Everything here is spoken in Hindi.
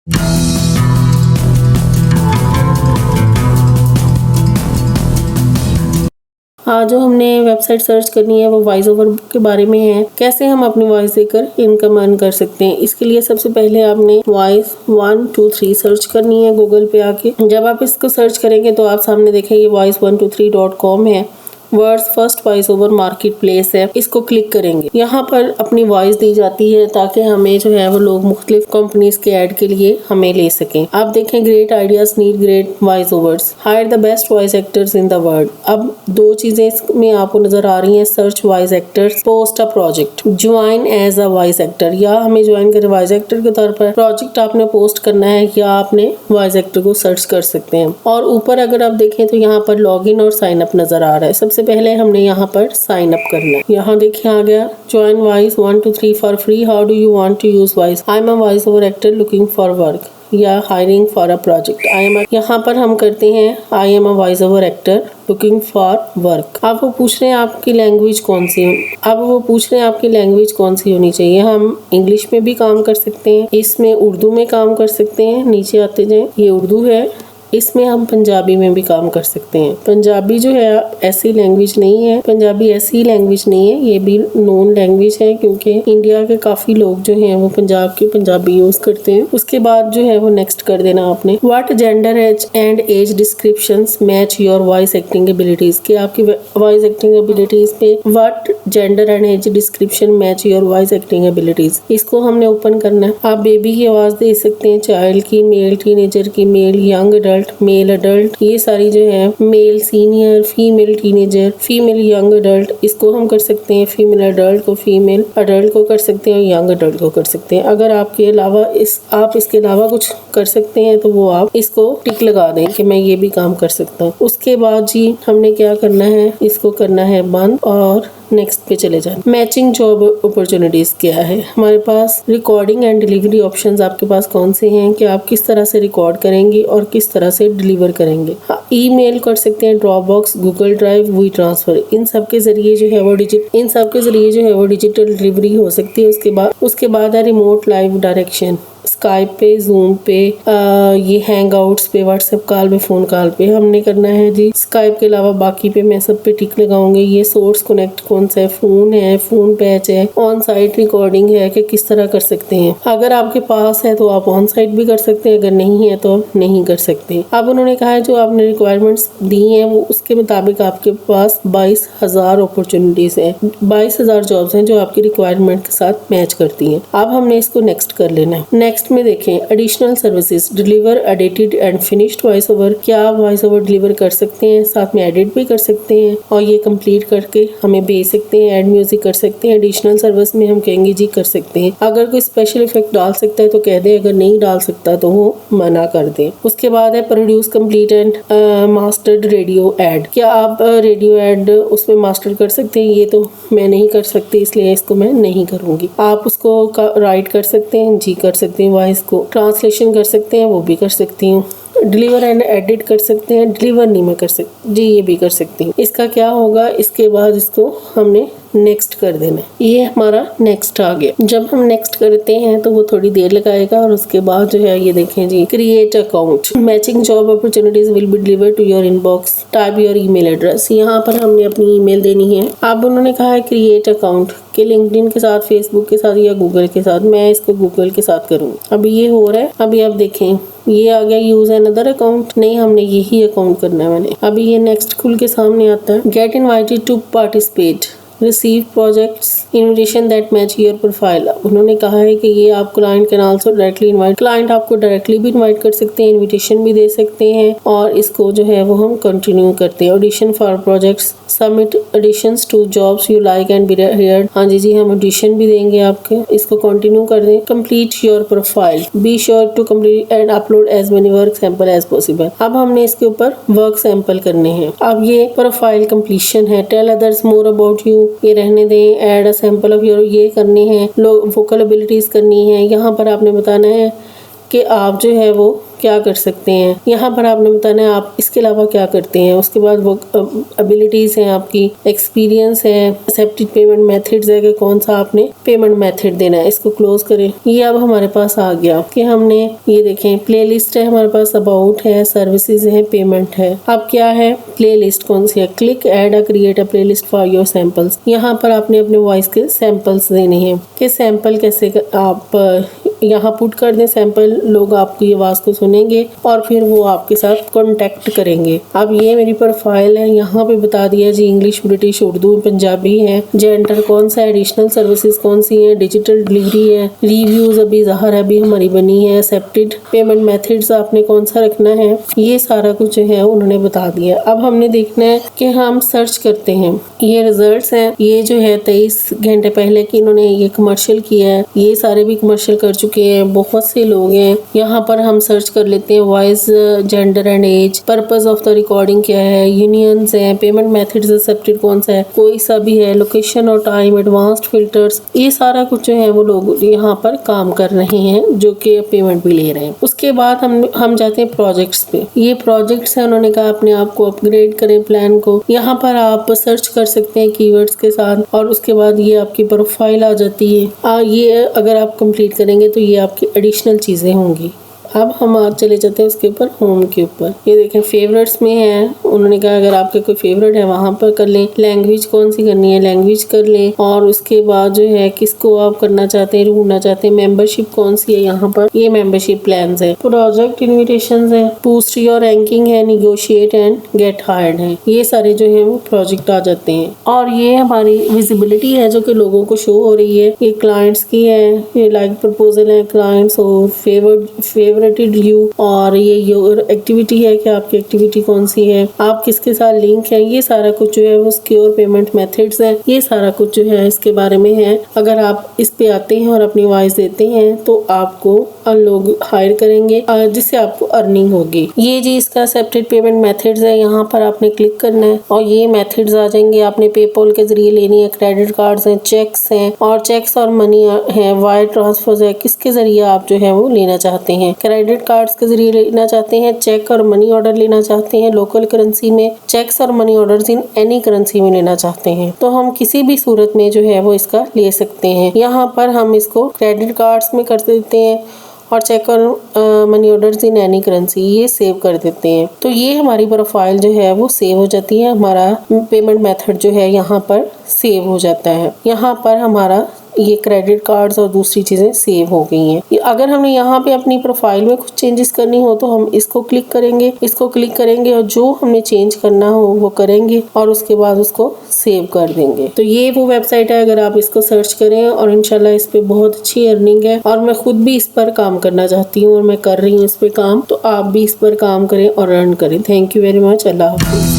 जो हमने वेबसाइट सर्च करनी है वो वॉइस ओवर के बारे में है। कैसे हम अपनी वॉइस देकर इनकम अर्न कर सकते हैं। इसके लिए सबसे पहले आपने वॉइस 123 सर्च करनी है गूगल पे आके। जब आप इसको सर्च करेंगे तो आप सामने देखेंगे voice123.com है। Words first voice over market place है, इसको क्लिक करेंगे। यहाँ पर अपनी वॉइस दी जाती है ताकि हमें जो है वो लोग मुख्तलिफ कंपनीज के ऐड के लिए हमें ले सकें। आप देखें great ideas need great voice overs, hire the best voice actors in the world. अब दो चीजें इसमें आपको नजर आ रही हैं, search voice actors, post a project, join as a voice actor, या हमें ज्वाइन करें वॉइस एक्टर के तौर पर। प्रोजेक्ट आपने पोस्ट करना है या आपने वॉइस एक्टर को सर्च कर सकते हैं। और ऊपर अगर आप देखें तो यहाँ पर लॉग इन और साइन अप नजर आ रहा है। सबसे पहले हमने यहाँ पर साइन अप करना है। यहाँ देखिए आ गया join voice 123 for free, how do you want to use voice, I am a voice over actor looking for work या हायरिंग फॉर अ प्रोजेक्ट। यहाँ पर हम करते हैं I am a voice over actor looking for work. अब वो पूछ रहे हैं आपकी लैंग्वेज कौन सी होनी चाहिए। हम इंग्लिश में भी काम कर सकते हैं, इसमें उर्दू में काम कर सकते हैं। नीचे आते जाए, ये उर्दू है, इसमें हम पंजाबी में भी काम कर सकते हैं। पंजाबी जो है ऐसी लैंग्वेज नहीं है, पंजाबी ऐसी लैंग्वेज नहीं है, ये भी नोन लैंग्वेज है क्योंकि इंडिया के काफी लोग जो हैं वो पंजाब के पंजाबी यूज करते हैं। उसके बाद जो है वो नेक्स्ट कर देना आपने। What gender and age descriptions match your voice acting abilities, कि आपकी वॉइस एक्टिंग एबिलिटीज पे what gender and age description match your voice acting abilities, इसको हमने ओपन करना है। आप बेबी की आवाज दे सकते हैं, चाइल्ड की, मेल टीनेजर की, male young adult, male adult, ये सारी जो है, male senior, female teenager, female young adult, इसको हम कर सकते हैं। फीमेल अडल्ट को फीमेल अडल्ट को कर सकते हैं, यंग अडल्ट को कर सकते हैं। अगर आपके अलावा आप इसके अलावा कुछ कर सकते हैं तो वो आप इसको टिक लगा दें कि मैं ये भी काम कर सकता हूँ। उसके बाद जी हमने क्या करना है, इसको करना है बंद और नेक्स्ट पे चले जाए। मैचिंग जॉब अपॉर्चुनिटीज क्या है हमारे पास, रिकॉर्डिंग एंड डिलीवरी ऑप्शंस आपके पास कौन से हैं कि आप किस तरह से रिकॉर्ड करेंगे और किस तरह से डिलीवर करेंगे। ईमेल कर सकते हैं, Dropbox, Google drive, WeTransfer, इन सब के जरिए जो है वो डिजिटल डिलीवरी हो सकती है। उसके बाद है रिमोट लाइव डायरेक्शन, स्काइप पे, जूम पे, ये हैंग आउट्स पे, व्हाट्सएप कॉल पे, फोन कॉल पे हमने करना है जी। स्काइप के अलावा बाकी पे मैं सब पे टिक लगाऊंगी। ये सोर्स कनेक्ट कौन सा है, फोन है, फोन पैच है, ऑन साइट रिकॉर्डिंग है कि किस तरह कर सकते हैं। अगर आपके पास है तो आप ऑन साइट भी कर सकते हैं, अगर नहीं है तो नहीं कर सकते। अब उन्होंने कहा है जो आपने रिक्वायरमेंट्स दी हैं वो उसके मुताबिक आपके पास 22,000 अपॉर्चुनिटीज है, 22,000 जॉब्स हैं जो आपकी रिक्वायरमेंट के साथ मैच करती हैं। अब हमने इसको नेक्स्ट कर लेना है। नेक्स्ट में देखें additional services, deliver edited and finished voice over, क्या आप वॉइस ओवर डिलीवर कर सकते हैं, साथ में एडिट भी कर सकते हैं और ये कंप्लीट करके हमें भेज सकते हैं। ऐड म्यूजिक कर सकते हैं। एडिशनल सर्विस में हम कहेंगे जी कर सकते हैं। अगर कोई स्पेशल इफेक्ट डाल सकता है तो कह दे, अगर नहीं डाल सकता तो वो मना कर दे। उसके बाद है produce complete and mastered radio add, क्या आप रेडियो एड उसमें मास्टर कर सकते हैं। ये तो मैं नहीं कर सकती इसलिए इसको मैं नहीं करूंगी। आप उसको राइट कर सकते हैं, जी कर सकते हैं। वॉइस को ट्रांसलेशन कर सकते हैं, वो भी कर सकती हूँ। डिलीवर एंड एडिट कर सकते हैं, डिलीवर नहीं मैं कर सकती जी, ये भी कर सकती हूँ। इसका क्या होगा, इसके बाद इसको हमने नेक्स्ट कर देना है। ये हमारा नेक्स्ट आ गया। जब हम नेक्स्ट करते हैं तो वो थोड़ी देर लगाएगा और उसके बाद जो है ये देखें जी, create account, matching job opportunities will be deliver to your inbox, type your email address. यहाँ पर हमने अपनी ईमेल देनी है। अब उन्होंने कहा है क्रिएट अकाउंट के लिंक्डइन के साथ, फेसबुक के साथ या गूगल के साथ। मैं इसको गूगल के साथ करूँगी। अभी ये हो रहा है। अभी आप देखें ये आ गया यूज अनदर अकाउंट, नहीं हमने यही अकाउंट करना है मैंने। अभी ये नेक्स्ट खुल के सामने आता है। Get invited to participate, receive projects invitation that match your profile. उन्होंने कहा है कि ये आप client can also directly invite, client आपको डायरेक्टली भी इनवाइट कर सकते हैं, इनविटेशन भी दे सकते हैं और इसको जो है वो हम कंटिन्यू करते हैं। Audition for projects, submit auditions to jobs you like and be heard. हाँ जी हम ऑडिशन भी देंगे आपके। इसको कंटिन्यू कर दें। Complete your profile, be sure to complete and upload as many work sample as possible. अब हमने इसके ऊपर वर्क सैंपल करने हैं। अब ये प्रोफाइल कंप्लीशन है। Tell others more about you, ये रहने दें। Add a sample of your, ये करने हैं। वोकल एबिलिटीज करनी है। यहाँ पर आपने बताना है कि आप जो है वो क्या कर सकते हैं, यहाँ पर आपने बताना है आप इसके अलावा क्या करते हैं। उसके बाद वो एबिलिटीज़ हैं आपकी, एक्सपीरियंस है, एक्सेप्टेड पेमेंट मेथड्स है कि कौन सा आपने पेमेंट मेथड देना है। इसको क्लोज करें। ये अब हमारे पास आ गया कि हमने ये देखें प्लेलिस्ट है हमारे पास, अबाउट है, सर्विसेज है, पेमेंट है। अब क्या है, प्लेलिस्ट कौन सी है, click add a create a playlist for your samples. यहाँ पर आपने अपने वॉइस के सैंपल्स देने हैं कि सैंपल कैसे आप यहाँ पुट कर दें सैंपल, लोग आपकी आवाज़ को सुनेंगे और फिर वो आपके साथ कांटेक्ट करेंगे। अब ये मेरी प्रोफाइल है, यहाँ पे बता दिया जी इंग्लिश, ब्रिटिश, उर्दू, पंजाबी है, जेंडर कौन सा है, एडिशनल सर्विसेज कौन सी है, डिजिटल डिलीवरी है, रिव्यूज अभी ज़ाहिर अभी हमारी बनी है, एक्सेप्टेड पेमेंट मेथड्स आपने कौन सा रखना है, ये सारा कुछ जो है उन्होंने बता दिया। अब हमने देखना है कि हम सर्च करते हैं। ये रिजल्ट्स हैं, ये जो है 23 घंटे पहले की इन्होंने ये कमर्शियल किया है, ये सारे भी कमर्शियल कर चुके हैं, बहुत से लोग हैं। यहाँ पर हम सर्च कर लेते हैं voice, gender and age, purpose of the recording क्या है, यूनियंस है, पेमेंट मेथड्स एक्सेप्टेड कौन सा है, कोई सा भी है, लोकेशन और टाइम, एडवांस्ड फिल्टर्स, ये सारा कुछ जो है वो लोग यहाँ पर काम कर रहे हैं जो कि पेमेंट भी ले रहे हैं। उसके बाद हम जाते हैं प्रोजेक्ट्स पे। ये प्रोजेक्ट्स है, उन्होंने कहा अपने आप को अपग्रेड करें प्लान को। यहाँ पर आप सर्च कर सकते हैं कीवर्ड्स के साथ और उसके बाद ये आपकी प्रोफाइल आ जाती है। ये अगर आप कंप्लीट करेंगे तो ये आपकी एडिशनल चीज़ें होंगी। अब हम आज चले जाते हैं उसके ऊपर, होम के ऊपर। ये देखें फेवरेट्स में है, उन्होंने कहा अगर आपके कोई फेवरेट है वहाँ पर कर लें, लैंग्वेज कौन सी करनी है लैंग्वेज कर लें, और उसके बाद जो है किसको आप करना चाहते हैं, ढूंढना चाहते हैं, मेंबरशिप कौन सी है, यहाँ पर ये मेंबरशिप प्लान्स है, प्रोजेक्ट इन्विटेशंस है, बूस्ट योर रैंकिंग है, निगोशिएट एंड गेट हायर्ड है, ये सारे जो है वो प्रोजेक्ट आ जाते हैं। और ये हमारी विजिबिलिटी है जो कि लोगों को शो हो रही है, ये क्लाइंट्स की है, ये लाइक प्रपोजल है, क्लाइंट्स और फेवरेटेड यू, और ये योर एक्टिविटी है कि आपकी एक्टिविटी कौन सी है, आप किसके साथ लिंक है, ये सारा कुछ जो है वो सिक्योर पेमेंट मेथड्स है, ये सारा कुछ जो है इसके बारे में है। अगर आप इस पे आते हैं और अपनी वॉइस देते हैं तो आपको लोग हायर करेंगे जिससे आपको अर्निंग होगी। ये जी इसका एक्सेप्टेड पेमेंट मेथड्स है, यहाँ पर आपने क्लिक करना है और ये मेथड्स आ जाएंगे। आपने पेपॉल के जरिए लेनी है, क्रेडिट कार्ड्स हैं, चेक्स हैं, और चेक्स और मनी है, वायर ट्रांसफर है, किसके जरिए आप जो है वो लेना चाहते हैं, क्रेडिट कार्ड्स के जरिए लेना चाहते हैं, चेक और मनी ऑर्डर लेना चाहते हैं लोकल करेंसी में, चेक्स और money orders in any currency में लेना चाहते हैं, तो हम किसी भी सूरत में जो है वो इसका ले सकते हैं। यहाँ पर हम इसको क्रेडिट कार्ड्स में कर देते हैं और चेक और money orders in any currency ये सेव कर देते हैं। तो ये हमारी प्रोफाइल जो है वो सेव हो जाती है, हमारा पेमेंट मेथड जो है यहाँ पर सेव हो जाता है। यहाँ पर हमारा ये क्रेडिट कार्ड्स और दूसरी चीज़ें सेव हो गई हैं। अगर हमने यहाँ पे अपनी प्रोफाइल में कुछ चेंजेस करनी हो तो हम इसको क्लिक करेंगे और जो हमने चेंज करना हो वो करेंगे और उसके बाद उसको सेव कर देंगे। तो ये वो वेबसाइट है, अगर आप इसको सर्च करें, और इंशाल्लाह इस पे बहुत अच्छी अर्निंग है और मैं खुद भी इस पर काम करना चाहती हूँ और मैं कर रही हूँ इस पे काम, तो आप भी इस पर काम करें और अर्न करें। Thank you very much. अल्लाह हाफिज़।